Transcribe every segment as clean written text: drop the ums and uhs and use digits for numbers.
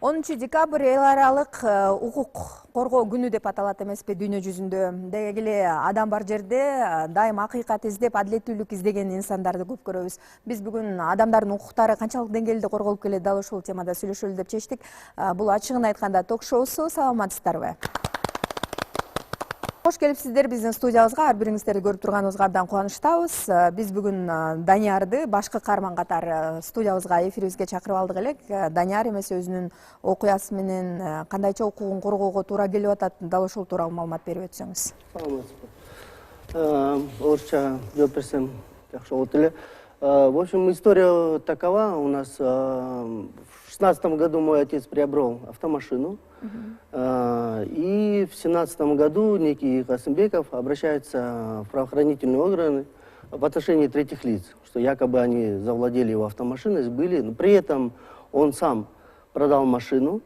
10 декабрь эл аралык укук коргоо күнү деп аталат эмеспи дүйнө жүзүндө. Деги эле адам бар жерде дайым акыйкат издеп, адилеттүүлүк издеген инсандарды көп көрөбүз. Биз бүгүн адамдардын укуктары канчалык деңгээлде корголуп келет, дал ушул темада сүйлөшөлү деп чечтик. Бул ачыгын айтканда ток-шоусу. Саламатсыздарбы? Хош келипсиздер биздин студиябызга. Ар бириңиздерди көрүп турганыбызга абдан кубанычтабыз. Биз бүгүн Даниярды башкы каарман катары студиябызга, эфирибизге чакырып алдык элек. Данияр эмесе өзүнүн окуясы менен кандайча укугун коргоого туура келип атат, дал ошол тууралуу маалымат берип өтсөңүз. Саламатсызбы. Орусча жооп берсем жакшы болот эле. В общем, история такова. У нас в 16 году мой отец приобрел автомашину. И в 17 году некий Касымбеков обращается в правоохранительные органы в отношении третьих лиц, что якобы они завладели его автомашиной, сбыли. Но при этом он сам продал машину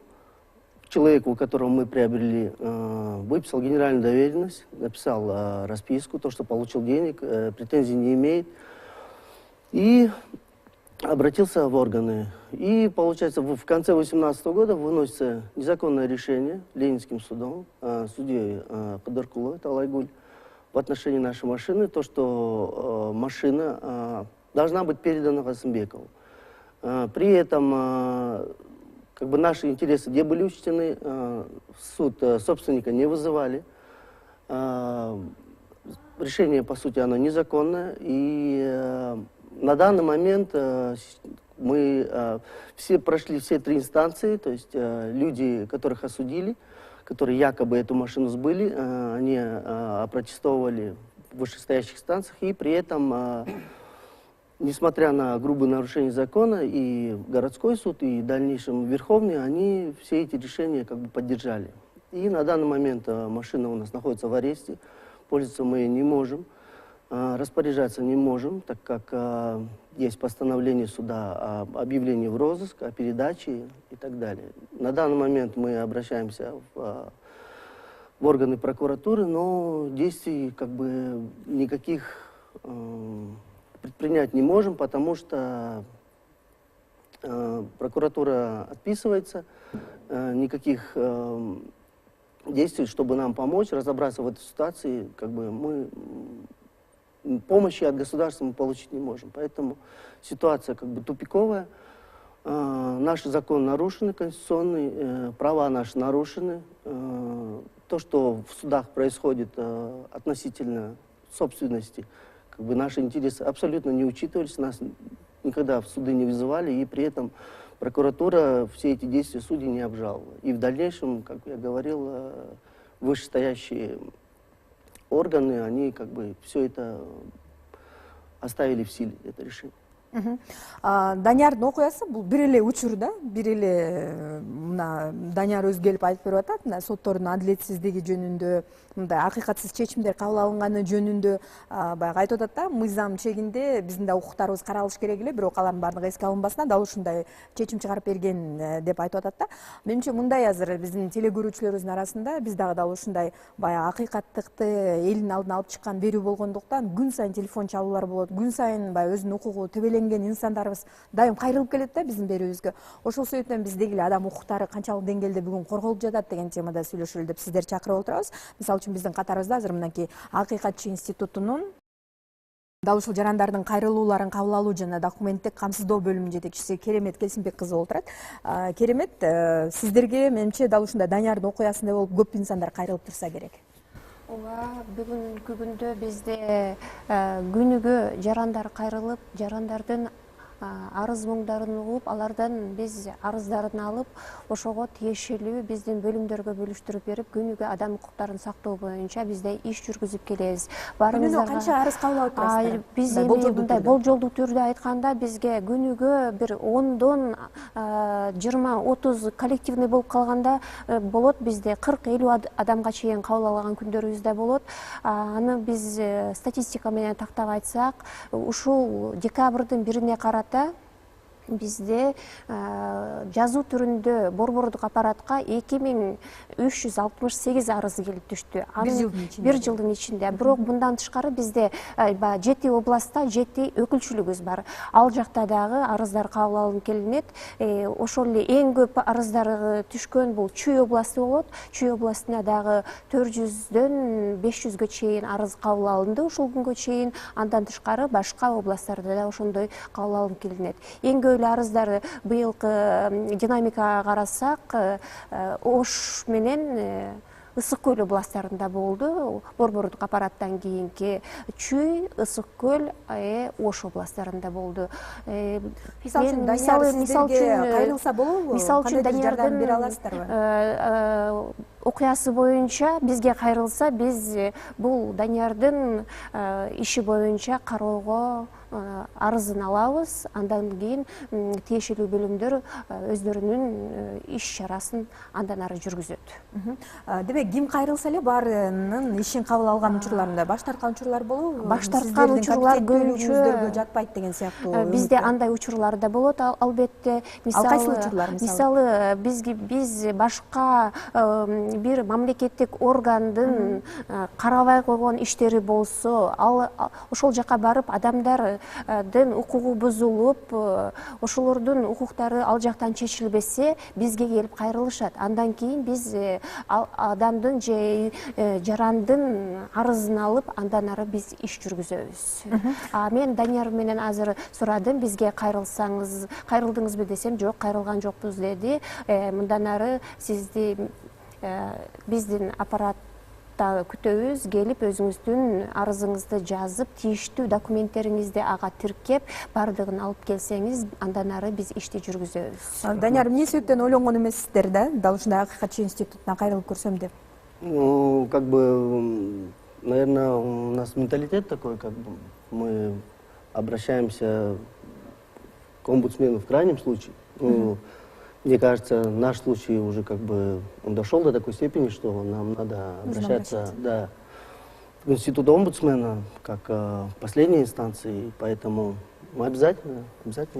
человеку, у которого мы приобрели, выписал генеральную доверенность, написал расписку, то, что получил денег, претензий не имеет. И обратился в органы. И, получается, в конце 2018 года выносится незаконное решение Ленинским судом, судьей Кадыркуловой Талайгуль, в отношении нашей машины, то, что машина должна быть передана Касымбекову. При этом как бы наши интересы не были учтены, суд собственника не вызывали. Решение, по сути, оно незаконное. И на данный момент мы все прошли все три инстанции, то есть люди, которых осудили, которые якобы эту машину сбыли, они опротестовывали в вышестоящих инстанциях, и при этом, несмотря на грубые нарушения закона, и городской суд, и в дальнейшем Верховный, они все эти решения как бы поддержали. И на данный момент машина у нас находится в аресте, пользоваться мы ей не можем. Распоряжаться не можем, так как есть постановление суда о объявлении в розыск, о передаче и так далее. На данный момент мы обращаемся в органы прокуратуры, но действий как бы никаких предпринять не можем, потому что прокуратура отписывается, никаких действий, чтобы нам помочь разобраться в этой ситуации, как бы мы помощи от государства мы получить не можем. Поэтому ситуация как бы тупиковая. Наши законы нарушены, конституционные, права наши нарушены. То, что в судах происходит относительно собственности, как бы наши интересы абсолютно не учитывались, нас никогда в суды не вызывали, и при этом прокуратура все эти действия судей не обжаловала. И в дальнейшем, как я говорил, вышестоящие органы, они как бы все это оставили в силе, это решение. Даниярдын окуясы бул бир эле учур да, бир эле мына Данияр өзү келип айтып берип атат, мына соттордун адилетсиздиги жөнүндө, мындай акыйкатсыз чечимдер кабыл алынганы жөнүндө баягы айтып атат да, мыйзам чегинде биздин да укуктарыбыз каралыш керек эле, бирок алардын баардыгы эске алынбасына дал ушундай чечим чыгарып берген деп айтып атат да. Менимче мындай азыр биздин телегөрүүчүлөрүбүздүн арасында биз дагы дал ушундай баягы акыйкаттыкты элдин алдына алып чыккан берүү болгондуктан күн сайын телефон чалуулар болот, күн сайын баягы өзүнүн укугу төбөленген инсандарыбыз дайым кайрылып келет да биздин берүүбүзгө. Ошол себептен биз деги эле адам укуктары канчалык деңгээлде бүгүн корголуп жатат деген темада сүйлөшөлү деп сиздерди чакырып отурабыз. Мисалы үчүн биздин катарыбызда азыр мынакей Акыйкатчы институтунун дал ушул жарандардын кайрылууларын кабыл алуу жана документтик камсыздоо бөлүмүнүн жетекчиси Керемет Келсинбек кызы болуп турат. Керемет, сиздерге менимче дал ушундай Даниярдын окуясындай болуп көп инсандар кайрылып турса керек. Ооба, бүгүнкү күндө бизде күнүгө жарандар кайрылып, жарандардын арыз муңдарын угуп, алардан биз арыздарын алып, ошого тиешелүү биздин бөлүмдөргө бөлүштүрүп берип, күнүгө адам укуктарын сактоо боюнча бизде иш жүргүзүп келебиз. Күнүнө канча арыз кабыл алып турасыздар? Биз мындай болжолдуу түрдө айтканда бизге күнүгө бир 10дон 20-30 коллективный болуп калганда болот, бизде 40-50 адамга чейин кабыл алган күндөрүбүз да болот. Аны биз статистика менен тактап айтсак, ушул декабрдын 1-ине карата бизде жазуу түрүндө борбордук аппаратка 2368 арыз келип түштү. Бир жылдын ичинде. Бирок мындан тышкары бизде 7 областта 7 өкүлчүлүгүбүз бар. Ал жакта дагы арыздар кабыл алынып келинет. Ошол эле эң көп арыздар түшкөн бул Чүй областы болот. Чүй областына дагы 400дөн 500гө чейин арыз кабыл алынды ушул күнгө чейин. Андан тышкары башка областтарда да ошондой кабыл алынып келинет. Эң көп арыздар быйылкы динамикага карасак Ош менен Ысык көл областтарында болду. Борбордук аппараттан кийинки Чүй, Ысык көл, Ош областтарында болду. Мисалы үчүн Данияр сиздерге кайрылса болобу? Мисалы үчүн Даниярдын бере аласыздарбы? Окуясы боюнча бизге кайрылса, биз бул Даниярдын иши боюнча кароого арызын алабыз. Андан кийин тиешелүү бөлүмдөр өздөрүнүн иш чарасын андан ары жүргүзөт. Демек, ким кайрылса эле баарынын ишин кабыл алган учурларында баш тарткан учурлар болобу? Баш тарткан учурлар көбүнчө жатпайт деген сыяктуу. Бизде андай учурлар да болот, албетте. Ал кайсы учурлар? Мисалы, биз башка бир мамлекеттик органдын карабай койгон иштери болсо, ал ошол жака барып адамдардын укугу бузулуп, ошолордун укуктары ал жактан чечилбесе, бизге келип кайрылышат. Андан кийин биз адамдын же жарандын арызын алып, андан ары биз иш жүргүзөбүз. Мен Данияр менен азыр сурадым, бизге кайрылдыңызбы десем, жок, кайрылган жокпуз деди. Мындан ары сизди биздин аппаратта күтөбүз, келип өзүңүздүн арызыңызды жазып, тийиштүү документтериңизди ага тиркеп, бардыгын алып келсеңиз, андан ары биз ишти жүргүзөбүз. Данияр, эмне себептен ойлонгон эмессиздер да? Дал ушундай акыйкатчы институтуна кайрылып көрсөм деп? Ну, как бы, наверное, у нас менталитет такой, как бы, мы обращаемся к омбудсмену в крайнем случае. Мне кажется, наш случай уже как бы он дошел до такой степени, что нам надо обращаться в институт омбудсмена как последней инстанции, поэтому мы обязательно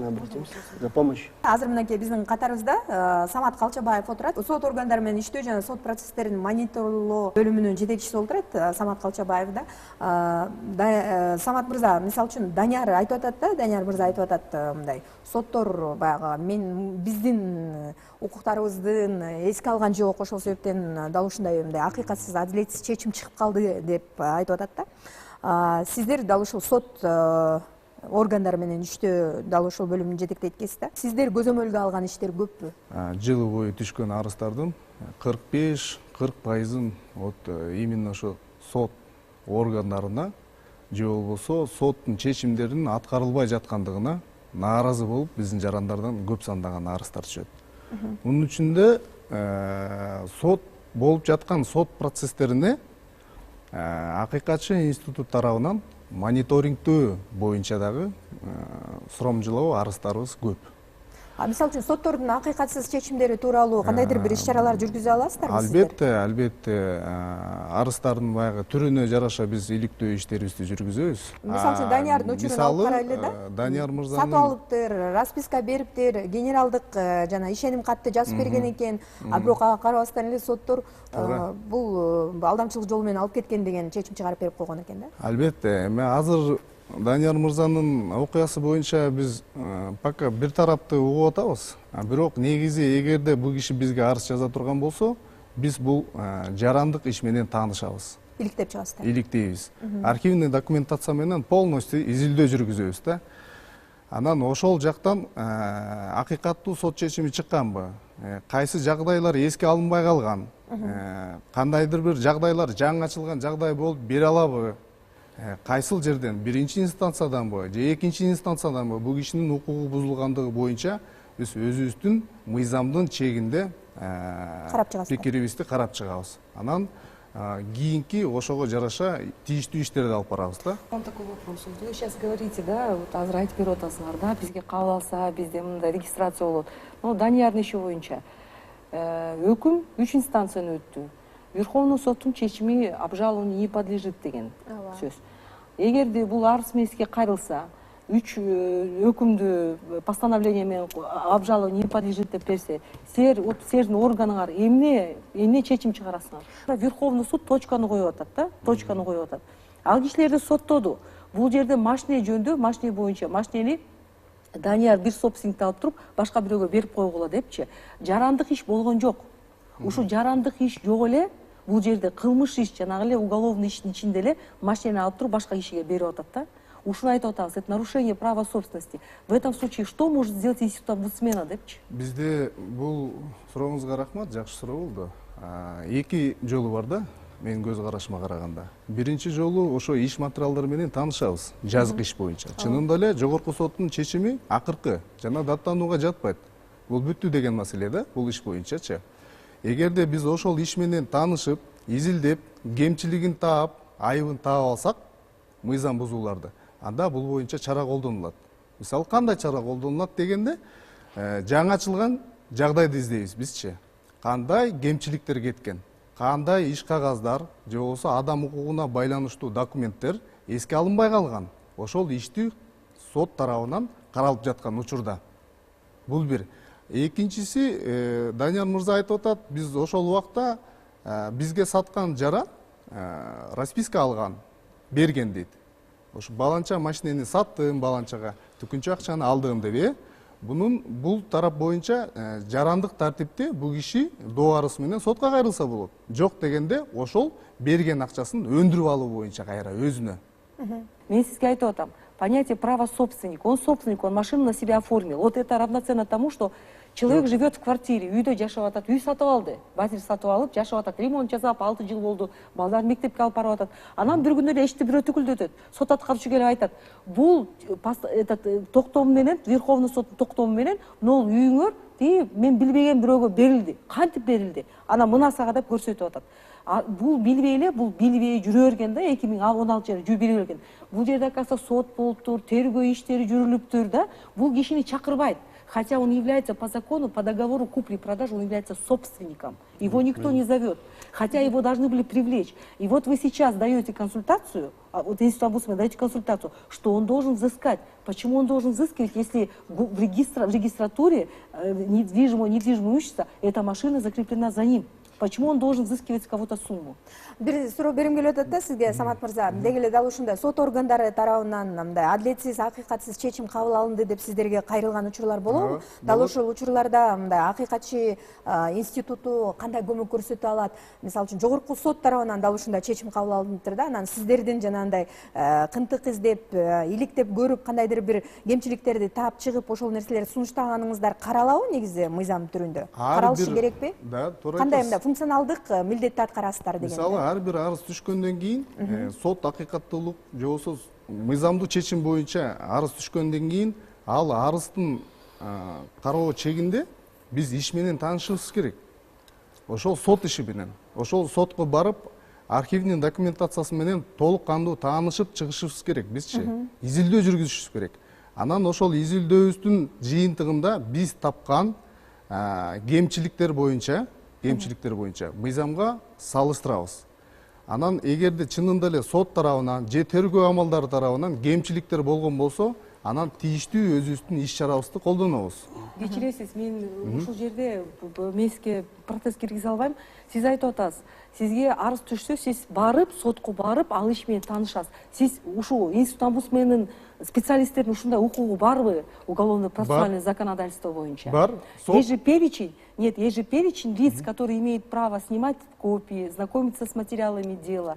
обратимся за помощью. Азыр мынакей биздин катарыбызда Самат Калчабаев отурат. Сот органдары менен иштөө жана сот процесстерин мониторлоо бөлүмүнүн жетекчиси болуп турат, Самат Калчабаев да. Самат мырза, мисалы үчүн Данияр айтып атат да, Данияр мырза айтып атат мындай, соттор баягы биздин укуктарыбыздын эске алган жок, ошол себептен дал ушундай мындай акыйкатсыз, адилетсиз чечим чыгып калды деп айтып атат да. Сиздер дал ушул сот органдар менен иштөө дал ошол бөлүмдүн жетектейт экенсиз да. Сиздер көзөмөлгө алган иштер көппү? Жылы бою түшкөн арыздардын 45-40%-ын именно ошо сот органдарына же болбосо соттун чечимдеринин аткарылбай жаткандыгына нааразы болуп, биздин жарандардан көп сандаган арыздар түшөт. Мунун үчүндө сот болуп жаткан сот процесстерине акыйкатчы институт тарабынан мониторингтөө боюнча дагы сурамжылоо арыздарыбыз көп. Мисалы үчүн соттордун акыйкатсыз чечимдери тууралуу кандайдыр бир иш-чаралар жүргүзө аласыздарбы сиздер? Албетте, арыздардын баягы түрүнө жараша биз иликтөө иштерибизди жүргүзөбүз. Мисалы үчүн Даниярдын учурун алып карайлы да. Данияр мырзанын сатып алыптыр, расписка бериптир, генералдык жана ишеним катты жазып берген экен. Бирок ага карабастан эле соттор бул алдамчылык жолу менен алып кеткен деген чечим чыгарып берип койгон экен да. Албетте, эми азыр Данияр мырзанын окуясы боюнча биз пока бир тарапты угуп атабыз. Бирок негизи эгерде бул киши бизге арыз жаза турган болсо, биз бул жарандык иш менен таанышабыз. Иликтеп чыгасыздар. Иликтейбиз. Архивный документация менен полностью изилдөө жүргүзөбүз да. Анан ошол жактан акыйкаттуу сот чечими чыкканбы, кайсы жагдайлар эске алынбай калган, кандайдыр бир жагдайлар жаңы ачылган жагдай болуп бере алабы, кайсыл жерден биринчи инстанцияданбы же экинчи инстанцияданбы бул кишинин укугу бузулгандыгы боюнча биз өзүбүздүн мыйзамдын чегинде пикирибизди карап чыгабыз. Анан кийинки ошого жараша тийиштүү иштерди алып барабыз да. Такой вопрос. Вы сейчас говорите, да, вот азыр айтып берип атасыңар, да, бизге кабыл алса, бизде мындай регистрация болот. Но Даниярдын иши боюнча өкүм 3 инстанцияны өттү. Верховный соттун чечими обжалованию не подлежит деген сөз. Эгерде бул арыз менен кайрылса, үч өкүмдү постановление менен обжалованию не подлежит деп берсе, силердин органыңар эмне чечим чыгарасыңар? Верховный суд точканы коюп атат да, точканы коюп атат. Ал кишилерди соттоду. Бул жерде машине жөндө, машине боюнча машинени Данияр бир собственникти алып туруп, башка бирөөгө берип койгула депчи. Жарандык иш болгон жок. Ушу жарандык иш жок эле, бул жерде кылмыш иш, жанагы эле уголовный иштин ичинде эле машинени алып туруп башка кишиге берип атат да. Ушуну айтып атабыз, это нарушение права собственности. В этом случае что может сделать институт омбудсмена депчи? Бизде бул сурооңузга рахмат, жакшы суроо болду. Эки жолу бар да, менин көз карашыма караганда. Биринчи жолу ошо иш материалдары менен таанышабыз, жазык иш боюнча. Чынында эле жогорку соттун чечими акыркы жана даттанууга жатпайт. Бул бүттү деген маселе да, бул иш боюнчачы. Эгерде биз ошол иш менен таанышып, изилдеп, кемчилигин таап, айыбын таап алсак, мыйзам бузууларды, анда бул боюнча чара колдонулат. Мисалы кандай чара колдонулат дегенде, жаңы ачылган жагдайды издейбиз бизчи. Кандай кемчиликтер кеткен, кандай иш кагаздар же болбосо адам укугуна байланыштуу документтер эске алынбай калган. Ошол ишти сот тарабынан каралып жаткан учурда. Бул бир. Экинчиси, Данияр мырза айтып атат, биз ошол убакта бизге саткан жара расписка алган, берген дейт. Ошо баланча машинени саттым, баланчага түкүнчө акчаны алдым деп, бул тарап боюнча жарандык тартипте бул киши доо арызы менен сотко кайрылса болот. Жок дегенде ошол берген акчасын өндүрүп алуу боюнча кайра өзүнө. Мен сизге айтып атам, понятие права собственник, он собственник, он машину на себя оформил. Вот это равноценно тому, что человек живет в квартире, үйдө жашап атат, үй сатып алды, батир сатып алып, жашап атат, ремонт жасап 6 жыл болду, балдар мектепке алып барып атат. Анан бир күнү эле эшти бирөө түкүлдөтөт. Сот аткаруучу келип айтат, бул токтом менен, Верховный соттун токтому менен, могул үйүңөр мен билбеген бирөөгө берилди. Кантип берилди? Анан мына сага деп көрсөтүп атат. Бул билбей эле, бул билбей жүрө берген да, 2016 жылы билбей берген. Бул жерде акаса сот болуптур, тергөө иштери жүрүлүптүр да. Бул кишини чакырбайт. Хотя он является по закону, по договору купли-продажи, он является собственником. Его никто не зовет. Хотя его должны были привлечь. И вот вы сейчас даете консультацию, вот институт омбудсмена даете консультацию, что он должен взыскать. Почему он должен взыскивать, если в регистратуре недвижимого имущества эта машина закреплена за ним? Почему он должен взыскивать с кого-то сумму? Бир суроо берим келип атат да сизге, Самат мырза. Деги эле дал ушундай сот органдары тарабынан мындай адилетсиз, акыйкатсыз чечим кабыл алынды деп сиздерге кайрылган учурлар болобу? Дал ошол учурларда мындай акыйкатчы институту кандай көмөк көрсөтө алат? Мисалы үчүн жогорку сот тарабынан дал ушундай чечим кабыл алыныптыр да, анан сиздердин жанагындай кынтык издеп, иликтеп көрүп, кандайдыр бир кемчиликтерди таап чыгып, ошол нерселерди сунуштаганыңыздар каралабы негизи мыйзам түрүндө? Каралышы керекпи? Да, туура. Кандай мындай функционалдык милдетти аткарасыздар деген? Мисалы, ар бир арыз түшкөндөн кийин сот акыйкаттуулук же болбосо мыйзамдуу чечим боюнча арыз түшкөндөн кийин ал арыздын кароо чегинде биз иш менен таанышыбыз керек. Ошол сот иши менен, ошол сотко барып, архивдин документациясы менен толук кандуу таанышып чыгышыбыз керек бизчи. Изилдөө жүргүзүшүбүз керек. Анан ошол изилдөөбүздүн жыйынтыгында биз тапкан кемчиликтер боюнча мыйзамга салыштырабыз. Анан эгерде чынында эле сот тарабынан же тергөө амалдары тарабынан кемчиликтер болгон болсо, анан тийиштүү өзүбүздүн иш чарабызды колдонобуз. Кечиресиз, мен ушул жерде мен сизге протез киргизе албайм. Сиз айтып атасыз, сизге арыз түшсө, сиз барып, сотко барып, ал иш менен таанышасыз. Сиз ушул институт омбудсменин специалисттердин ушундай укугу барбы уголовно-процессуальное законодательство боюнча? Бар. Есть же перечень лиц, которые имеют право снимать копии, знакомиться с материалами дела.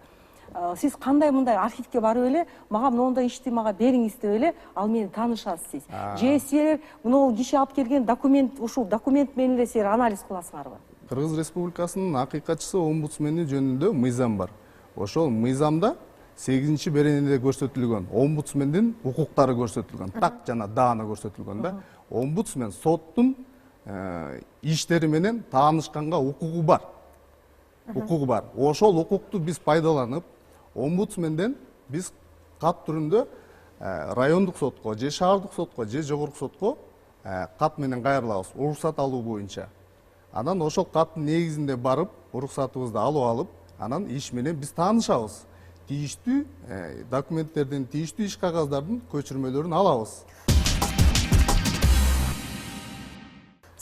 Сиз кандай мындай архивке барып эле, мага моундай ишти мага бериңиз деп эле, ал менен таанышасыз сиз. Же силер мына киши алып келген документ, ушул документ менен эле силер анализ кыласыңарбы? Кыргыз Республикасынын акыйкатчысы омбудсмени жөнүндө мыйзам бар. Ошол мыйзамда 8-чи беренеде көрсөтүлгөн омбудсмендин укуктары көрсөтүлгөн, так жана даана көрсөтүлгөн да. Омбудсмен соттун иштери менен таанышканга укугу бар. Ошол укукту биз пайдаланып, омбудсменден биз кат түрүндө райондук сотко, же шаардык сотко, же жогорку сотко кат менен кайрылабыз, уруксат алуу боюнча. Анан ошол каттын негизинде барып, уруксатыбызды алып алып, анан иш менен биз таанышабыз. тийиштүү документтердин, тийиштүү иш кагаздардын көчүрмөлөрүн алабыз.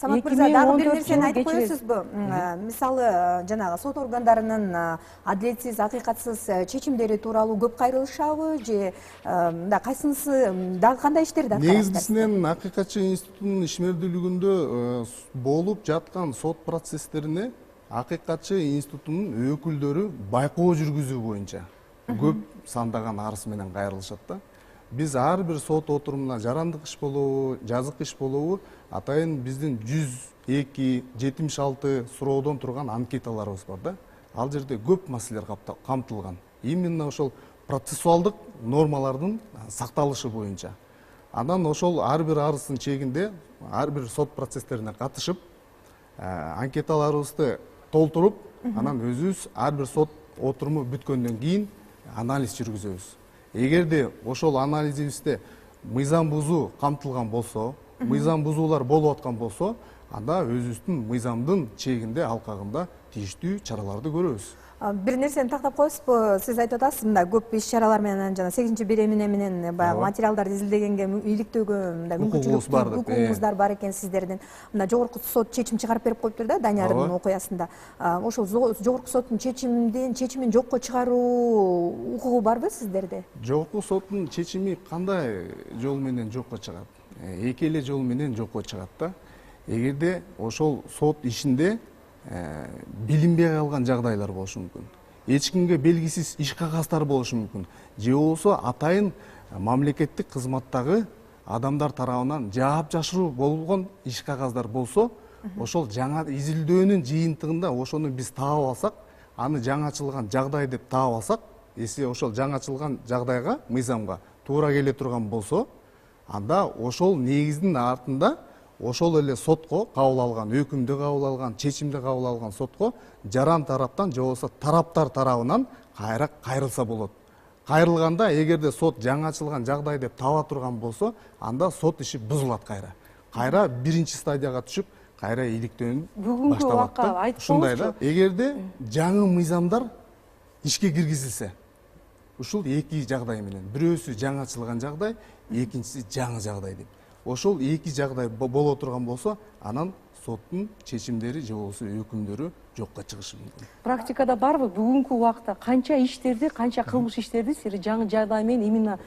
Самат мырза, дагы бир 2014 нерсени айтып кечиресиз. коесузбу? Мисалы, жанагы сот органдарынын адилетсиз, акыйкатсыз чечимдери тууралуу көп кайрылышабы же мындай кайсынысы дагы кандай иштерди аткарат? Негизгисинен акыйкатчы институтунун ишмердүүлүгүндө болуп жаткан сот процесстерине акыйкатчы институтунун өкүлдөрү байкоо жүргүзүү боюнча көп сандаган арыз менен кайрылышат да. Биз ар бир сот отурумуна жарандык иш болобу, жазык иш болобу, атайын биздин 102-76 суроодон турган анкеталарыбыз бар да. Ал жерде көп маселелер камтылган. Именно ошол процессуалдык нормалардын сакталышы боюнча. Анан ошол ар бир арыздын чегинде ар бир сот процесстерине катышып, анкеталарыбызды толтуруп, анан өзүбүз ар бир сот отуруму бүткөндөн кийин анализ жүргүзөбүз. Эгерде ошол анализибизде мыйзам бузуу камтылган болсо, мыйзам бузуулар болуп аткан болсо, анда өзүбүздүн мыйзамдын чегинде алкагында тийиштүү чараларды көрөбүз. Бир нерсени тактап коесузбу? Сиз айтып атасыз, мындай көп иш чаралар менен жана 8 беремине менен баягы материалдарды изилдегенге, иликтөөгө мындай мүмкүнчүлүк, укугуңуздар бар экен сиздердин. Мына жогорку сот чечим чыгарып берип коюптур да Даниярдын окуясында. Ошол жогорку соттун чечимин жокко чыгаруу укугу барбы сиздерде? Жогорку соттун чечими кандай жол менен жокко чыгат? Эки эле жол менен жокко чыгат да. Эгерде ошол сот ишинде билинбей калган жагдайлар болушу мүмкүн. Эч кимге белгисиз иш кагаздар болушу мүмкүн. Же болбосо атайын мамлекеттик кызматтагы адамдар тарабынан жаап жашыруу болгон иш кагаздар болсо, ошол жаңа изилдөөнүн жыйынтыгында ошону биз таап алсак, аны жаңачылган жагдай деп таап алсак, эси ошол жаңачылган жагдайга, мыйзамга туура келе турган болсо, анда ошол негиздин артында ошол эле сотко кабыл алган, өкүмдү кабыл алган, чечимди кабыл алган сотко жаран тараптан же болбосо тараптар тарабынан кайра кайрылса болот. Кайрылганда, эгерде сот жаңачылган жагдай деп таба турган болсо, анда сот иши бузулат кайра. Кайра биринчи стадияга түшүп, кайра иликтөөнү башталат да. Ушундай да. Эгерде жаңы мыйзамдар ишке киргизилсе, ушул эки жагдай менен, бирөөсү жаңачылган жагдай, экинчиси жаңы жагдай деп. Ошол эки жагдай боло турган болсо, анан соттун чечимдери же болбосо өкүмдөрү жокко чыгышы мүмкүн. Практикада барбы бүгүнкү убакта канча иштерди, канча кылмыш иштерди силер жаңы жагдай менен именно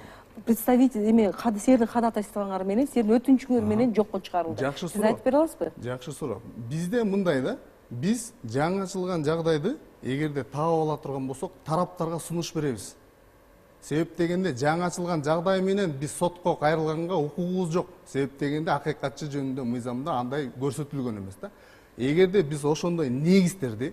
представитель силердин ходатайствоңар менен, силердин өтүнүчүңөр менен жокко чыгарылды? Жакшы суроо. Сиз айтып бере аласызбы? Жакшы суроо. Бизде мындай да, биз жаңачылган жагдайды эгерде таап ала турган болсок, тараптарга сунуш беребиз. Себеп дегенде жаңачылган жагдай менен биз сотко кайрылганга укугубуз жок. Себеп дегенде акыйкатчы жөнүндө мыйзамда андай көрсөтүлгөн эмес да. Эгерде биз ошондой негиздерди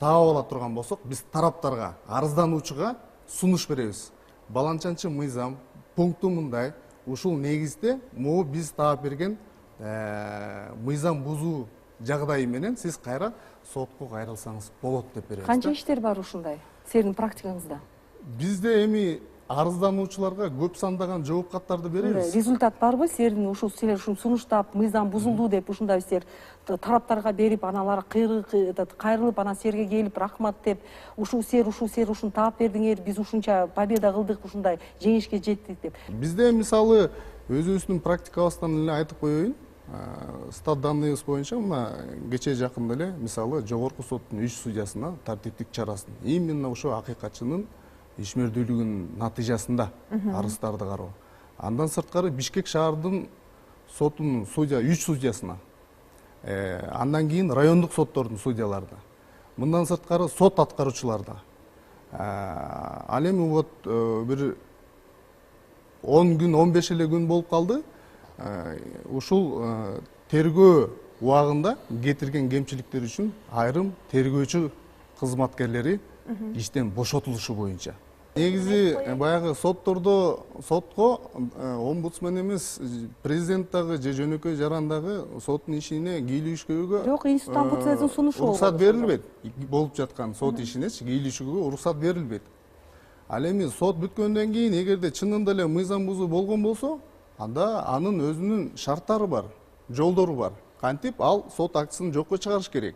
таап ала турган болсок, биз тараптарга, арыздануучуга сунуш беребиз. Баланчанчы мыйзам, пункту мындай, ушул негизде могу биз таап берген мыйзам бузуу жагдайы менен сиз кайра сотко кайрылсаңыз болот деп беребиз. Канча иштер бар ушундай силердин практикаңызда? Бизде эми арыздануучуларга көп сандаган жооп каттарды беребиз. Результат барбы? Силер ушул сунуштап, мыйзам бузулду деп ушундай силер тараптарга берип, аналар кайрылып, анан силерге келип рахмат деп, силер ушуну таап бердиңер, биз ушунча победа кылдык, ушундай жеңишке жеттик деп. Бизде мисалы өзүбүздүн практикабыздан эле айтып коеюн. Стат данныйыбыз боюнча мына кечээ жакында эле мисалы жогорку соттун 3 судьясына тартиптик чарасын именно ошо акыйкатчынын ишмердүүлүгүнүн натыйжасында арыздарды кароо. Андан сырткары Бишкек шаардын сотунун 3 судьясына, андан кийин райондук соттордун судьяларына, мындан сырткары сот аткаруучуларда. Ал эми вот бир 10 күн, 15 эле күн болуп калды. Ушул тергөө убагында кетирген кемчиликтер үчүн айрым тергөөчү кызматкерлери иштен бошотулушу боюнча. Негизи баягы сотко омбудсмен эмес, президент дагы же жөнөкөй жаран дагы соттун ишине кийлигишүүгө жок, институт омбудсмендин сунушу уруксат берилбейт. Болуп жаткан сот ишинечи кийлигишүүгө уруксат берилбейт. Ал эми сот бүткөндөн кийин эгерде чынында эле мыйзам бузуу болгон болсо, анда анын өзүнүн шарттары бар, жолдору бар. Кантип ал сот актысын жокко чыгарыш керек.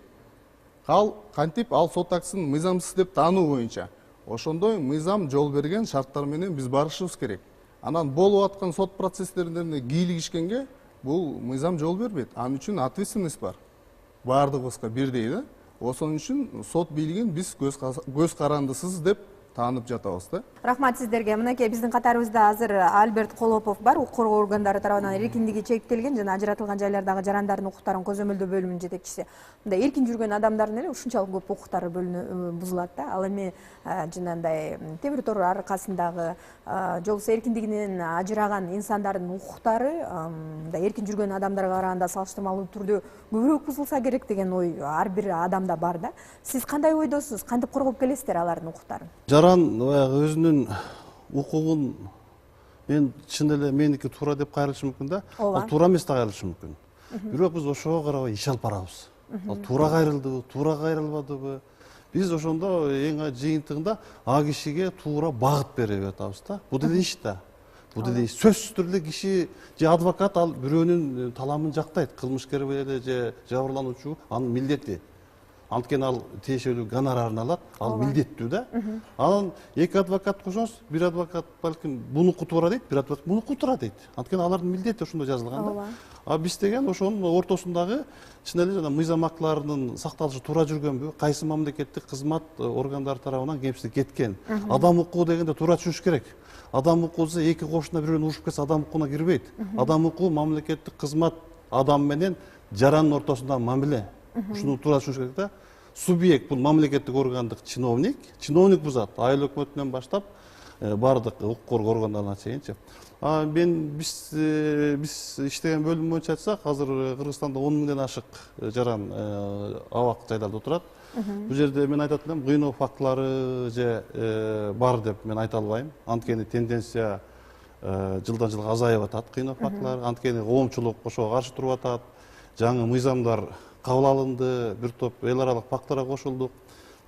Кантип ал сот актысын мыйзамсыз деп таануу боюнча. ошондой мыйзам жол берген шарттар менен биз барышыбыз керек. Анан болуп аткан сот процесстерине кийлигишкенге бул мыйзам жол бербейт. Анын үчүн ответственность бар. Бардыгыбызга бирдей да. Ошон үчүн сот бийлигин биз көз карандысыз деп таанып жатабыз да. Рахмат сиздерге. Мынакей биздин катарыбызда азыр Альберт Колопов бар, укук коргоо органдары тарабынан эркиндиги чектелген жана ажыратылган жайлардагы жарандардын укуктарын көзөмөлдөө бөлүмүнүн жетекчиси. Мындай эркин жүргөн адамдардын эле ушунчалык көп укуктары бузулат да. Ал эми жанагындай темир тор аркасындагы же болбосо эркиндигинен ажыраган инсандардын укуктары мындай эркин жүргөн адамдарга караганда салыштырмалуу түрдө көбүрөөк бузулса керек деген ой ар бир адамда бар да. Сиз кандай ойдосуз? Кантип коргоп келесиздер алардын укуктарын? Жаран баягы өзүнүн укугун мен чын эле меники туура деп кайрылышы мүмкүн да. Ал туура эмес да кайрылышы мүмкүн. Бирок биз ошого карабай иш алып барабыз. Ал туура кайрылдыбы, туура кайрылбадыбы? Биз ошондо эң жыйынтыгында а кишиге туура багыт берип атабыз да. Бул деле иш да. Бул деле сөзсүз түрдө киши же адвокат ал бирөөнүн таламын жактайт. Кылмышкер эле же жабырлануучу анын милдети. Анткени ал тиешелүү гонорарын алат, ал милдеттүү да. Анан эки адвокат кошосуз, бир адвокат балким бунуку туура дейт, бир адвокат бунуку туура дейт. Анткени алардын милдети ошондой жазылган да. А биз деген ошонун ортосундагы чын эле жана мыйзам актыларынын сакталышы туура жүргөнбү, кайсы мамлекеттик кызмат органдары тарабынан кемсиздик кеткен. Адам укугу дегенде туура түшүнүш керек. Адам укугусу эки кошуна бирөөнү урушуп кетсе адам укугуна кирбейт. Адам укугу мамлекеттик кызмат адам менен жарандын ортосундагы мамиле. Ушуну туура түшүнүш керек да. Субъект бул мамлекеттик органдык чиновник бузат. Айыл өкмөтүнөн баштап бардык укук коргоо органдарына чейинчи. Биз иштеген бөлүм боюнча айтсак, азыр Кыргызстанда 10 миңден ашык жаран абак жайларда отурат. Бул жерде мен айтат элем, кыйноо фактылары же бар деп мен айта албайм. Анткени тенденция жылдан жылга азайып атат кыйноо фактылары. Анткени коомчулук ошого каршы туруп атат. Жаңы мыйзамдар кабыл алынды, бир топ эл аралык пактарга кошулдук.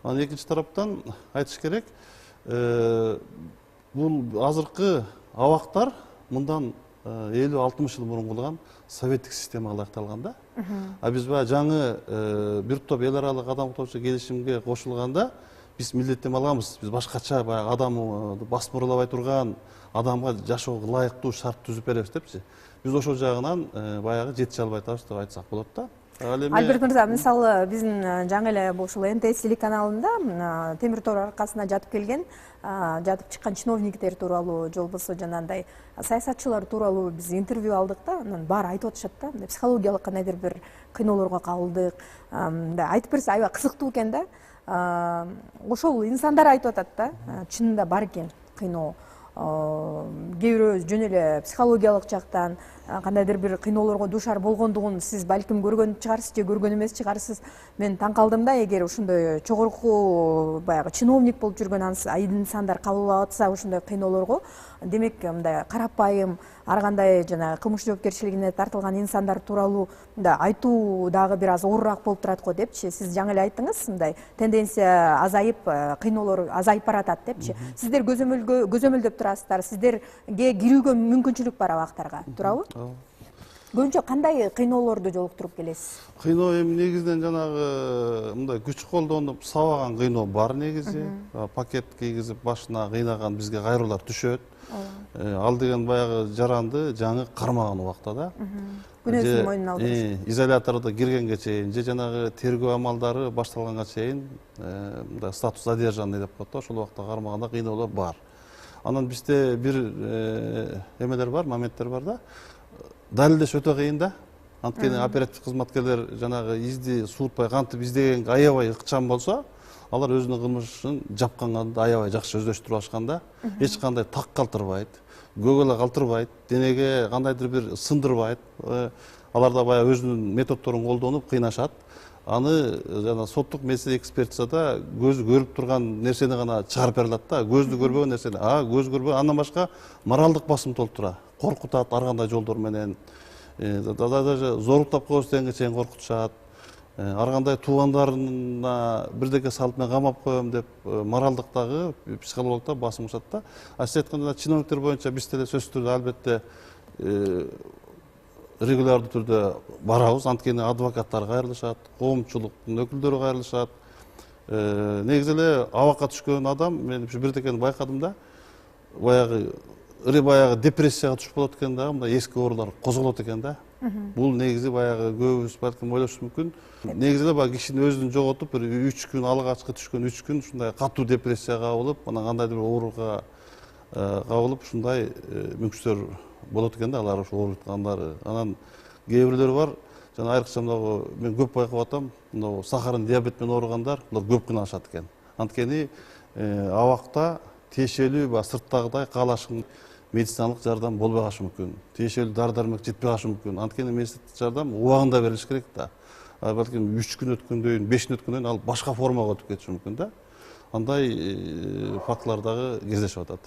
Анан экинчи тараптан айтыш керек, бул азыркы абактар мындан 50-60 жыл мурун курулган советтик системага ылайыкталган да. А биз баягы жаңы бир топ эл аралык адам укугучу келишимге кошулганда биз милдеттенме алганбыз. Биз башкача баягы адамды басмырлабай турган, адамга жашоого ылайыктуу шарт түзүп беребиз депчи. Биз ошол жагынан баягы жетише албай атабыз деп айтсак болот да. Альберт мырза, мисалы биздин жаңы эле ушул НТС телеканалында темир тор аркасына жатып келген, жатып чыккан чиновниктер тууралуу, же болбосо жанагындай саясатчылар тууралуу биз интервью алдык да, анан баары айтып атышат да, психологиялык кандайдыр бир кыйноолорго кабылдык. Айтып берсе аябай кызыктуу экен да. Ошол инсандар айтып атат да, чынында бар экен кыйноо. Кээ бирөө жөн эле психологиялык жактан кандайдыр бир кыйноолорго дуушар болгондугун сиз балким көргөн чыгарсыз же көргөн эмес чыгарсыз. Мен таң калдым да, эгер ушундай чогорку баягы чиновник болуп жүргөн инсандар кабыл алып атса ушундай кыйноолорго, демек мындай карапайым ар кандай жана кылмыш жоопкерчилигине тартылган инсандар тууралуу айтуу дагы бир аз оорураак болуп турат го депчи. Сиз жаңы эле айттыңыз, мындай тенденция азайып, кыйноолор азайып баратат депчи. Сиздер көзөмөлдөп турасыздар, сиздерге кирүүгө мүмкүнчүлүк бар абактарга, туурабы? Көбүнчө кандай кыйноолорду жолуктуруп келесиз? Кыйноо эми негизинен жанагы мындай күч колдонуп сабаган кыйноо бар негизи. Пакет кийгизип башына кыйнаган бизге кайрылуулар түшөт. Ал деген баягы жаранды жаңы кармаган убакта да. Күнөөсүн мойнуна алдырыш. Изолятордо киргенге чейин же жанагы тергөө амалдары башталганга чейин мындай статус задержанный деп коет да, ошол убакта кармаганда кыйноолор бар. Анан бизде бир эмелер бар, моменттер бар да. Далилдеш өтө кыйын да. Анткени оперативдик кызматкерлер жанагы изди суутпай кантип издегенге аябай ыкчам болсо, алар өзүнүн кылмышын жапканды аябай жакшы өздөштүрүп алышкан да. Эч кандай так калтырбайт, көгөлө калтырбайт, денеге кандайдыр бир сындырбайт. Алар да баягы өзүнүн методдорун колдонуп кыйнашат. Аны жана соттук меселе экспертизада көзү көрүп турган нерсени гана чыгарып бере алат да. Көздү көрбөгөн нерсени, көз көрбөгөн, андан башка моралдык басым толтура. Коркутат ар кандай жолдор менен. Даже зоруктап коебуз дегенге чейин коркутушат. Ар кандай туугандарына бирдеке салып мен камап коем деп моралдыктагы, психологдук басым кылышат да. Сиз айткандай чиновниктер боюнча биз деле сөзсүз түрдө албетте регулярдуу түрдө барабыз. Анткени адвокаттар кайрылышат, коомчулуктун өкүлдөрү кайрылышат. негизи эле абакка түшкөн адам мен ушу бирдекени байкадым да, баягы ыры баягы депрессияга түшүп болот экен дагы, мындай эски оорулар козголот экен да. Бул негизи баягы көбүбүз балким ойлошу мүмкүн. Негизи эле баягы кишинин өзүн жоготуп, бир 3 күн алгачкы түшкөн 3 күн ушундай катуу депрессияга кабылып, анан кандайдыр бир ооруга кабылып, ушундай мүмкүнчүлөр болот экен да, алар ошо ооруткандары. Анан кээ бирлери бар, жана айрыкча мына мен көп байкап атам, мына сахарный диабет менен ооругандар, булар көп кыйналышат экен. Анткени абакта тиешелүү баягы сырттагыдай каалашкан медициналык жардам болбой калышы мүмкүн. Тиешелүү дары дармек жетпей калышы мүмкүн. Анткени медициналык жардам убагында берилиш керек да. Балким 3 күн өткөндөн кийин, 5 күн өткөндөн кийин ал башка формага өтүп кетиши мүмкүн да. Андай фактылар дагы кездешип атат.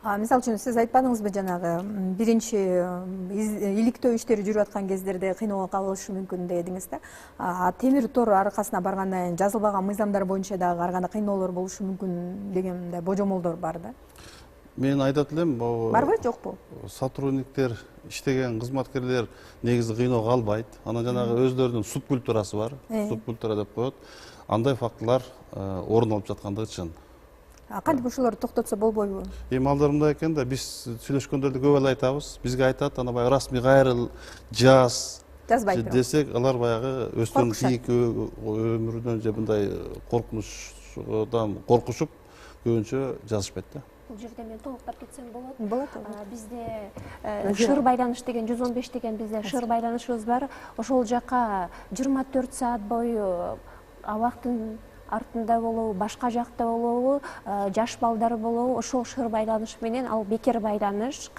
Мисалы үчүн сиз айтпадыңызбы жанагы биринчи иликтөө иштери жүрүп аткан кездерде кыйноого кабылышы мүмкүн дедиңиз да. Темир тор аркасына баргандан кийин жазылбаган мыйзамдар боюнча дагы ар кандай кыйноолор болушу мүмкүн деген мындай божомолдор бар да. Мен айтат элем, барбы, жокпу? Сотрудниктер, иштеген кызматкерлер негизи кыйноого албайт. Анан жанагы өзлөрүнүн субкультурасы бар, субкультура деп коет. Андай фактылар орун алып жаткандыгы чын. Кантип ушуларды токтотсо болбойбу? Эми алдар мындай экен да, биз сүйлөшкөндөрдө көп эле айтабыз. Бизге айтат, ана баягы расмий кайрыл, жазбайт десек, алар баягы өздөрүнүн кийинки өмүрүнөн же мындай коркунучдан коркушуп көбүнчө жазышпайт да. Бул жерде мен толуктап кетсем болот. Болот. Бизде шыр байланыш деген 115 деген бизде шыр байланышыбыз бар. Ошол жака 24 саат бою абактын артында болобу, башка жакта болобу, жаш балдар болобу, ошол шыр байланыш менен ал бекер байланыш.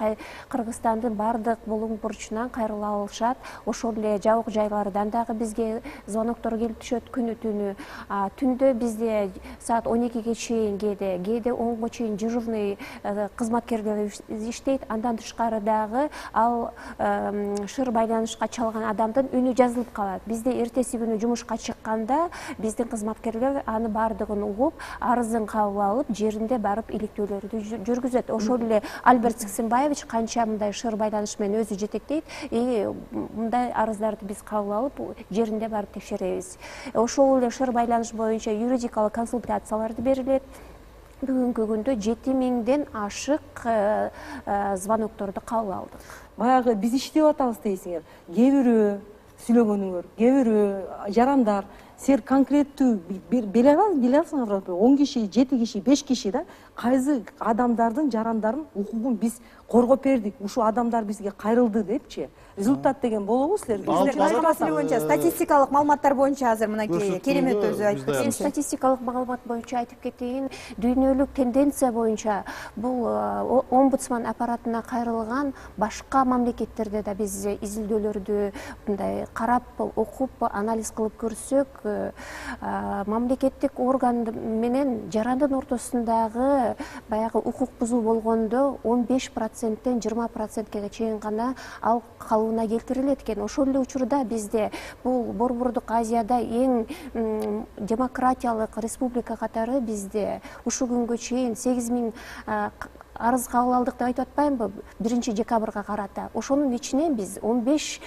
Кыргызстандын бардык булуң бурчунан кайрыла алышат. Ошол эле жабык жайлардан дагы бизге звоноктор келип түшөт күнү түнү. Түндө бизде саат 12ге чейин кээде 10га чейин дежурный кызматкерлер иштейт. Андан тышкары дагы ал шыр байланышка чалган адамдын үнү жазылып калат. Бизде эртеси күнү жумушка чыкканда биздин кызматкерлер аны бардыгын угуп, арызын кабыл алып, жеринде барып иликтөөлөрдү жүргүзөт. Ошол эле Альберт Сексенбаевич канча мындай шыр байланыш менен өзү жетектейт, мындай арыздарды биз кабыл алып, жеринде барып текшеребиз. Ошол эле шыр байланыш боюнча юридикалык консультацияларды берилет. Бүгүнкү күндө 7000ден ашык звонокторду кабыл алдык. Баягы биз иштеп атабыз дейсиңер. Кээ бирөө сүйлөгөнүңөр, кээ бирөө жарандар сер конкреттүү биле аласыңар, 10 киши, 7 киши, 5 киши да кайсы адамдардын, жарандардын укугун биз коргоп бердик, ушул адамдар бизге кайрылды депчи. Результат деген болобу силер? Боюнча статистикалык маалыматтар боюнча азыр мынакей керемет өзү айтып кетти. Статистикалык маалымат боюнча айтып кетейин, дүйнөлүк тенденция боюнча бул омбудсман аппаратына кайрылган башка мамлекеттерде да биз изилдөөлөрдү мындай карап, окуп, анализ кылып көрсөк, мамлекеттик орган менен жарандын ортосундагы баягы укук бузуу болгондо 15%-тен 20%-ке чейин гана ал калыбына келтирилет экен. Ошол эле учурда бизде бул Борбордук Азияда эң демократиялык республика катары бизде ушул күнгө чейин 8000 арыз кабыл алдык деп айтып атпаймынбы 1-декабрга карата. Ошонун ичинен биз 15%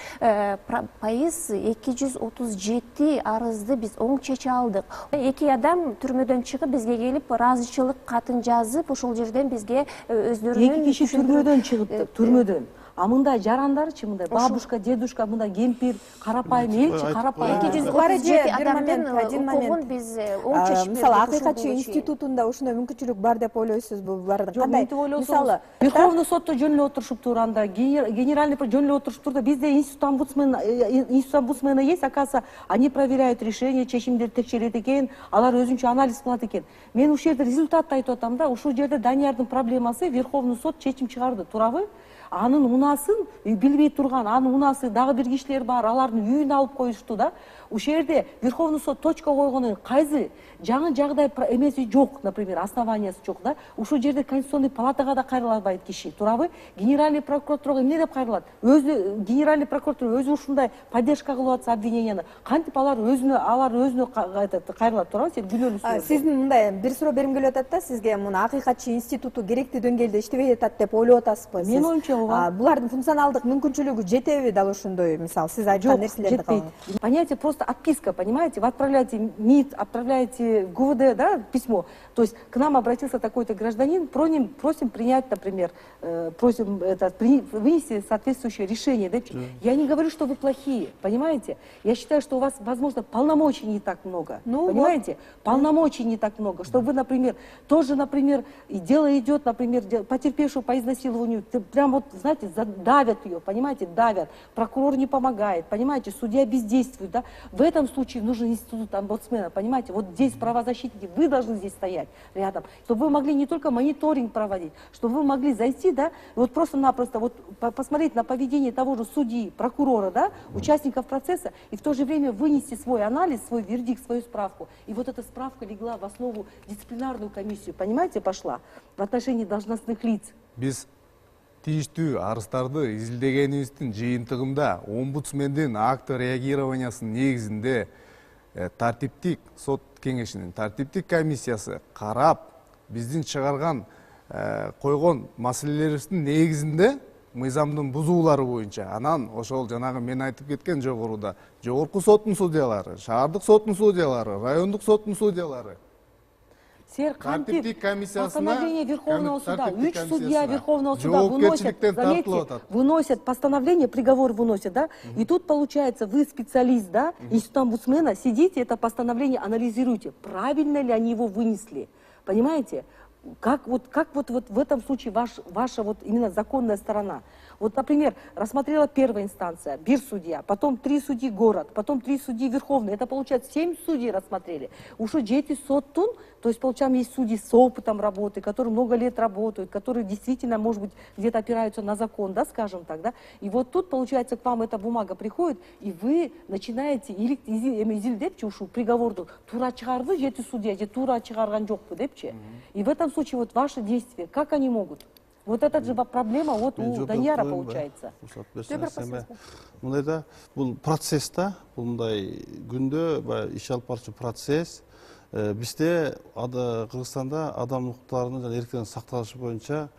237 арызды биз оң чече алдык. 2 адам түрмөдөн чыгып бизге келип ыраазычылык катын жазып, ошол жерден бизге өздөрүнүн 2 киши түрмөдөн чыгыптыр, түрмөдөн. А мындай жарандарчы, мындай бабушка, дедушка, мындай кемпир, карапайым элчи, карапайым 237 адамдын укугун биз оң чечип бердик. Мисалы, Акыйкатчы институтунда ушундай мүмкүнчүлүк бар деп ойлойсузбу? Кандай? Мисалы, Верховный сотто жөн эле отурушуптур, анда генеральный жөн эле отурушуптур да, бизде институт омбудсмена есть, оказывается, они проверяют решения, чечимдерди текшерет экен, алар өзүнчө анализ кылат экен. Мен ушул жерде результатты айтып атам да, ушул жерде Даниярдын проблемасы Верховный сот чечим чыгарды, туурабы? Анын унасын билбей турган, анын унасы дагы бир кишилер бар, алардын үйүн алып коюшту да. Ушул жерде Верховный сот точка койгону кайсы жаңы жагдай эмеси жок, например, основаниясы жок да. Ушул жерде Конституционный палатага да кайрыла албайт киши, туурабы? Генеральный прокуратурага эмне деп кайрылат? Өзү генеральный прокуратура өзү ушундай поддержка кылып атса обвиненияны, кантип алар өзүнө кайрылат, туурабы? Сен күнөөлүүсүң. Сиздин мындай бир суроо берим келип атат да, сизге муну Акыйкатчы институту керектүү деңгээлде иштебей атат деп ойлоп атасызбы? Мен оюмча ооба. Булардын функционалдык мүмкүнчүлүгү жетеби дал ошондой, мисалы сиз айткан нерселерди жетпейт. Понятие просто отписка, понимаете? Вы отправляете МИД, отправляете ГУВД, да, письмо. То есть к нам обратился такой-то гражданин, просим принять, например, просим вынести соответствующее решение. Да? Я не говорю, что вы плохие, понимаете? Я считаю, что у вас, возможно, полномочий не так много, понимаете? Полномочий не так много, что вы, например, тоже, например, и дело идет, например, потерпевшую по изнасилованию, прям вот, знаете, давят ее, понимаете, давят, прокурор не помогает, понимаете, судья бездействует, да? В этом случае нужен институт омбудсмена, понимаете? Вот здесь правозащитники, вы должны здесь стоять рядом, чтобы вы могли не только мониторинг проводить, чтобы вы могли зайти, да, вот просто-напросто вот посмотреть на поведение того же судьи, прокурора, да, участников процесса, и в то же время вынести свой анализ, свой вердикт, свою справку. И вот эта справка легла в основу дисциплинарную комиссию, понимаете, пошла в отношении должностных лиц. Биз тийиштүү арыздарды изилдегенибиздин жыйынтыгында омбудсмендин акты реагированиясынын негизинде тартиптик сот кеңешинин тартиптик комиссиясы карап биздин чыгарган койгон маселелерибиздин негизинде мыйзамдын бузуулары боюнча анан ошол жанагы мен айтып кеткен жогоруда жогорку соттун судьялары, шаардык соттун судьялары, райондук соттун судьялары Тартиптик комиссиясына постановление Верховного суда, тартиптик 3 судья Верховного суда выносят постановление, приговор выносят, да? И тут получается, вы специалист, да, института омбудсмена, сидите, это постановление анализируете, правильно ли они его вынесли, понимаете? Как вот в этом случае ваша вот именно законная сторона? Вот, например, рассмотрела первая инстанция, бир-судья, потом 3 судьи город, потом 3 судьи Верховный. Это получается 7 судей рассмотрели. Уж жети соттун, то есть, получаем, есть судьи с опытом работы, которые много лет работают, которые действительно, может быть, где-то опираются на закон, да, скажем так, да. И вот тут, получается, к вам эта бумага приходит, и вы начинаете изилдепчи ушу приговорду тура чыгарды жети судья, же тура чыгарган жокпу депчи. И в этом случае вот ваши действия, как они могут? Вот это же проблема вот у Данияра получается. Мындайда бул процесста, мындай күндө иш алып барчу процесс бизде Кыргызстанда адам укуктарынын жана эркиндигинин сакталышы боюнча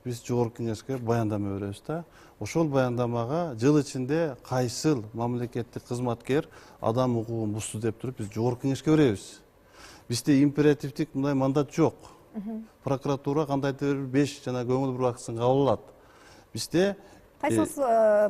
биз жогорку кеңешке баяндама беребиз да. Ошол баяндамага жыл ичинде кайсыл мамлекеттик кызматкер адам укугун бузду деп туруп биз жогорку кеңешке беребиз. Бизде императивдик мындай мандат жок. Прокуратура кандайдыр 5 жана көңүл буруп акысын кабыл алат. Бизде кайсы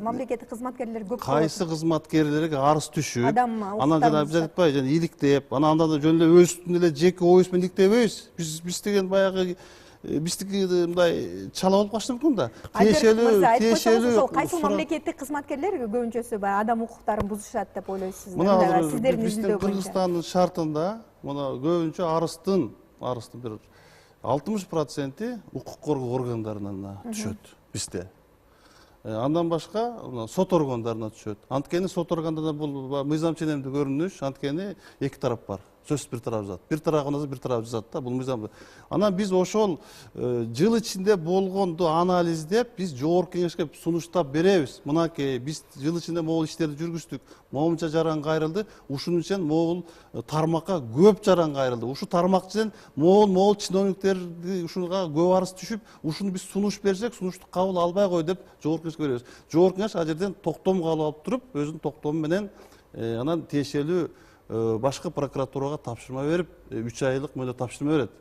мамлекеттик кызматкерлер көп болот. Кайсы кызматкерлерге арыз түшүп, анан жана биз айтпай жана иликтеп, анан анда жөн эле өзүбүздүн эле жеке оюбуз менен иликтебейбиз. Биз деген баягы биздики мындай чала болуп калышы мүмкүн да. Тиешелүү кайсы мамлекеттик кызматкерлер көбүнчөсү баягы адам укуктарын бузушат деп ойлойсуз? Сиздердин биздин Кыргызстандын шартында мына көбүнчө арыздын бир 60% укук коргоо органдарына түшөт бизде. Андан башка сот органдарына түшөт. Анткени сот органдарында бул мыйзам ченемдүү көрүнүш, анткени эки тарап бар. Сөзсүз бир тарап жазат. Бир тарап бир тарап жазат да, бул мыйзам. Анан биз ошол жыл ичинде болгонду анализдеп, биз жогорку кеңешке сунуштап беребиз. Мынакей биз жыл ичинде могул иштерди жүргүздүк. Моунча жаран кайрылды. Ушунун үчүн могул тармакка көп жаран кайрылды. Ушу тармак үчүн могул чиновниктерди ушуга көп арыз түшүп, ушуну биз сунуш берсек, сунушту кабыл албай кой деп жогорку кеңешке беребиз. Жогорку кеңеш ал жерден токтом кабыл алып туруп, өзүнүн токтому менен анан тиешелүү башкы прокуратурага тапшырма берип, 3 айлык мөөнөт тапшырма берет.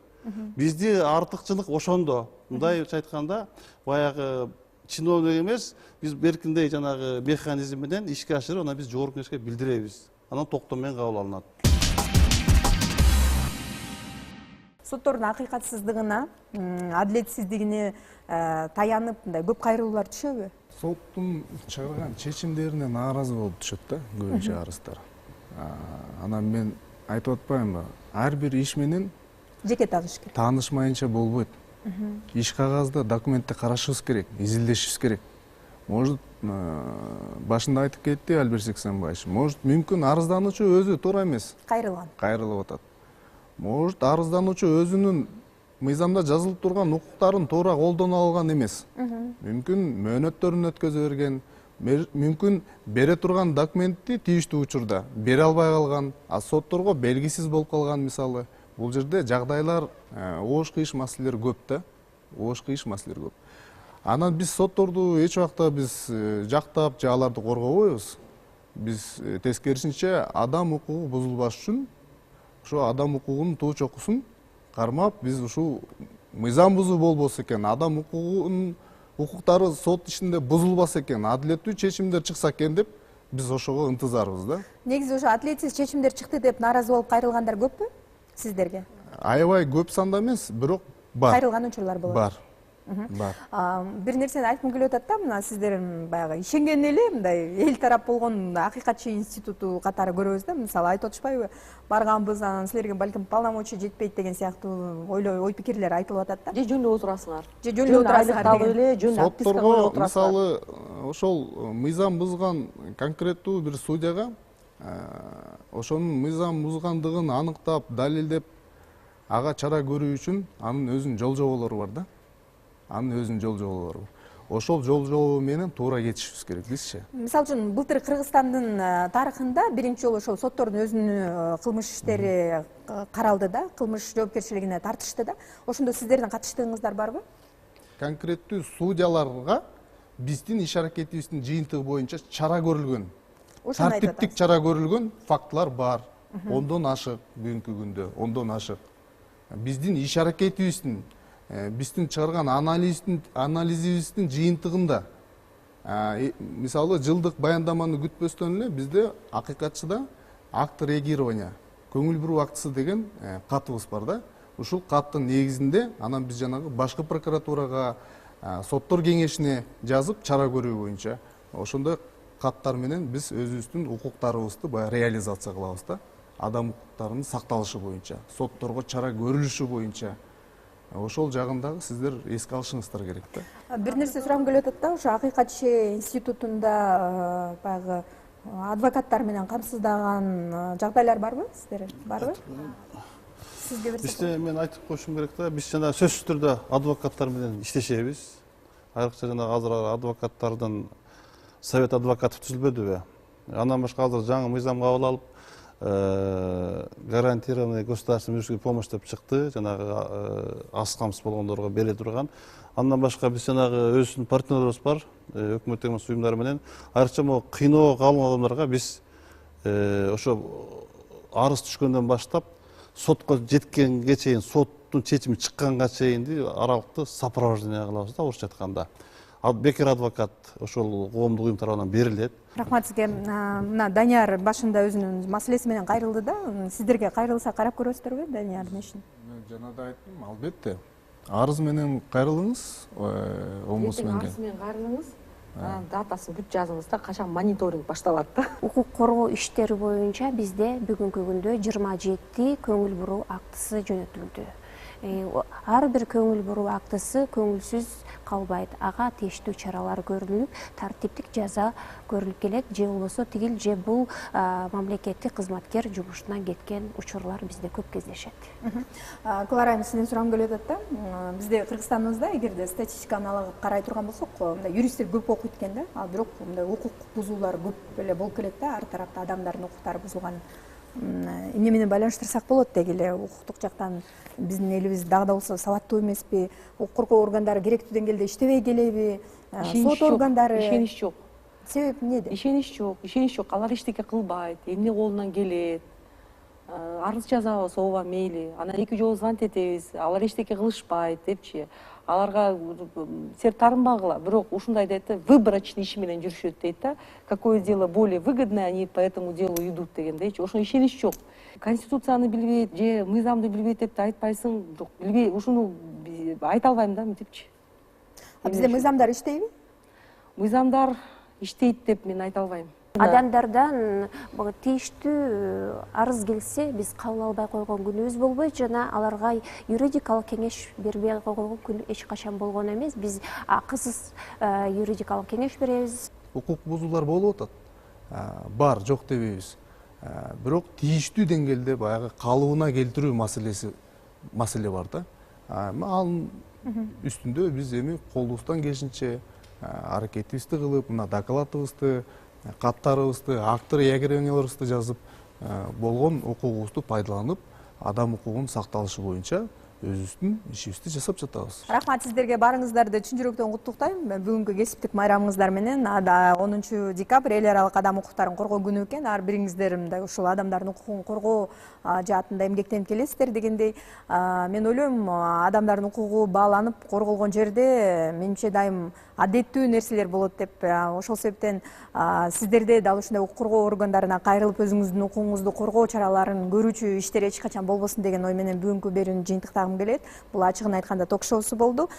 Бизди артыкчылык ошондо. Мындайча айтканда, баягы чиновник эмес, биз беркиндей жанагы механизм менен ишке ашырып, анан биз жогорку кеңешке билдиребиз. Анан токтом менен кабыл алынат. Соттордун акыйкатсыздыгына, адилетсиздигине таянып, мындай көп кайрылуулар түшөбү? Соттун чыгарган чечимдерине нааразы болуп түшөт да көбүнчө арыздар. Анан мен айтып атпаймынбы, ар бир иш менен жеке таныш керек. Таанышмайынча болбойт. Иш кагазда документти карашыбыз керек, изилдешибиз керек. Может, башында айтып кетти Альберт Сексенбаевич, может, мүмкүн арыздануучу өзү туура эмес. Кайрылып атат. Может, арыздануучу өзүнүн мыйзамда жазылып турган укуктарын туура колдоно алган эмес. Мүмкүн мөөнөттөрүн өткөзө берген, мүмкүн бере турган документти тийиштүү учурда бере албай калган, а сотторго белгисиз болуп калган мисалы. Бул жерде жагдайлар оош кыйыш маселелер көп да. Оош кыйыш маселелер көп. Анан биз сотторду эч убакта биз жактап же аларды коргобойбуз. Биз тескерисинче адам укугу бузулбаш үчүн ошо адам укугунун туу чокусун кармап, биз ушул мыйзам бузуу болбосо экен, адам укугунун укуктары сот ишинде бузулбаса экен, адилеттүү чечимдер чыкса экен деп биз ошого ынтызарбыз да. Негизи ошо адилетсиз чечимдер чыкты деп нааразы болуп кайрылгандар көппү сиздерге? Аябай көп санда эмес, бирок бар. Кайрылган учурлар болот. Бар. Бар. Бир нерсени айткым келип атат да, мына сиздер баягы ишенген эле мындай эл тарап болгон акыйкатчы институту катары көрөбүз да. Мисалы айтып атышпайбы? Барганбыз, анан силерге балким полномочий жетпейт деген сыяктуу ой пикирлер айтылып атат да. Же жөн эле отурасыңар. Же жөн эле отурасыңар айлык деген. эле, жөн отписка Сотторго коюп отурасыңар. мисалы ошол мыйзам бузган конкреттүү бир судьяга ошонун мыйзам бузгандыгын аныктап, далилдеп, ага чара көрүү үчүн анын өзүнүн жол-жоболору бар да. Анын өзүнүн жол-жоболору бар. Ошол жол-жобо менен туура кетишибиз керек бизчи. Мисалы үчүн былтыр Кыргызстандын тарыхында биринчи жолу ошол соттордун өзүнүн кылмыш иштери каралды да, кылмыш жоопкерчилигине тартышты да. Ошондо сиздердин катыштыгыңыздар барбы? Конкреттүү судьяларга биздин иш аракетибиздин жыйынтыгы боюнча чара көрүлгөн. Ошону айтып Тартиптик чара көрүлгөн фактылар бар. Ондон ашык бүгүнкү күндө, ондон ашык. Биздин иш аракетибиздин, биздин чыгарган анализибиздин жыйынтыгында мисалы жылдык баяндаманы күтпөстөн эле бизде акыйкатчыда акт реагирования, көңүл буруу актысы деген катыбыз бар да. Ушул каттын негизинде анан биз жанагы башкы прокуратурага, соттор кеңешине жазып чара көрүү боюнча ошондой каттар менен биз өзүбүздүн укуктарыбызды баягы реализация кылабыз да. Адам укуктарынын сакталышы боюнча, сотторго чара көрүлүшү боюнча. Ошол жагындагы сиздер эске алышыңыздар керек да. Бир нерсе сурагым келип атат да, ошо акыйкатчы институтунда баягы адвокаттар менен камсыздаган жагдайлар барбы сиздер? Барбы? Сизге берсек. Бизде мен айтып коюшум керек да, биз жана сөзсүз түрдө адвокаттар менен иштешебиз. Айрыкча жана азыр адвокаттардын совет адвокатов түзүлбөдүбү? Андан башка азыр жаңы мыйзам кабыл алып, гарантированный государственный юридическая помощь деп чыкты, жанагы аз камсыз болгондорго бере турган. Андан башка биз жанагы өзүбүздүн партнерибиз бар, өкмөттүк эмес уюмдар менен. Айрыкча могу кыйноого калган адамдарга биз ошо арыз түшкөндөн баштап сотко жеткенге чейин, соттун чечими чыкканга чейин аралыкты сопровождение кылабыз да, орусча айтканда. Бекер адвокат ошол коомдук уюм тарабынан берилет. Рахмат сизге. Мына Данияр башында өзүнүн маселеси менен кайрылды да. Сиздерге кайрылса карап көрөсүздөрбү Даниярдын ишин? Мен жанада айттым, албетте. Арыз менен кайрылыңыз, омбудсменге. Арыз менен кайрылыңыз. Датасын бүт жазыңыз да, качан мониторинг башталат да. Укук коргоо иштери боюнча бизде бүгүнкү күндө 27 көңүл буруу актысы жөнөтүлдү. Ар бир көңүл буруу актысы көңүлсүз калбайт. Ага тийиштүү чаралар көрүлүп, тартиптик жаза көрүлүп келет, же болбосо тигил же бул мамлекеттик кызматкер жумушунан кеткен учурлар бизде көп кездешет. Клара айым, сизден сурагым келип атат да. Бизде Кыргызстаныбызда эгерде статистиканы алып карай турган болсок, мындай юристтер көп окуйт экен да. Ал бирок мындай укук бузуулар көп эле болуп келет да, ар тарапта адамдардын укуктары бузулган. Эмне менен байланыштырсак болот деги эле укуктук жактан биздин элибиз дагы да болсо сабаттуу эмеспи, укук коргоо органдары керектүү деңгээлде иштебей келеби, сот органдары? Ишенич жок. Себеп эмнеде? Ишенич жок, алар эчтеке кылбайт, эмне колунан келет. Арыз жазабыз, ооба мейли, анан 2 жолу звонить этебиз, алар эчтеке кылышпайт депчи. Аларга сер тарынбагыла, бирок ушундай дейт да, выборочный иш менен жүрүшөт дейт да. Какое дело более выгодное, они по этому делу идут дегендейчи. Ошону ишенич жок. Конституцияны билбейт, же мыйзамды билбейт деп да айтпайсың. Жок, билбей, ушуну айта албайм да, мынтипчи. Бизде мыйзамдар иштейби? Мыйзамдар иштейт деп мен айта албайм. Адамдардан тийиштүү арыз келсе, биз кабыл албай койгон күнүбүз болбойт, жана аларга юридикалык кеңеш бербей койгон күн эч качан болгон эмес. Биз акысыз юридикалык кеңеш беребиз. Укук бузуулар болуп атат. Бар, жок дебейбиз. Бирок тийиштүү деңгээлде баягы калыбына келтирүү маселе бар да. Анын үстүндө биз эми колубуздан келишинче аракетибизди кылып, мына докладыбызды, каттарыбызды, акт реагированияларыбызды жазып, болгон укугубузду пайдаланып, адам укугунун сакталышы боюнча өзүбүздүн ишибизди жасап жатабыз. Рахмат сиздерге, баарыңыздарды чын жүрөктөн куттуктайм. Бүгүнкү кесиптик майрамыңыздар менен. 10 декабрь эл аралык адам укуктарын коргоо күнү экен. Ар бириңиздер мындай ушул адамдардын укугун коргоо жаатында эмгектенип келесиздер дегендей. Мен ойлойм, адамдардын укугу бааланып корголгон жерде менимче дайым адеттүү нерселер болот деп. Ошол себептен сиздерде дал ушундай укук коргоо органдарына кайрылып өзүңүздүн укугуңузду коргоо чараларын көрүүчү иштер эч качан болбосун деген ой менен бүгүнкү берүүнү жыйынтыктагым келет. Бул ачыгын айтканда ток шоусу болду.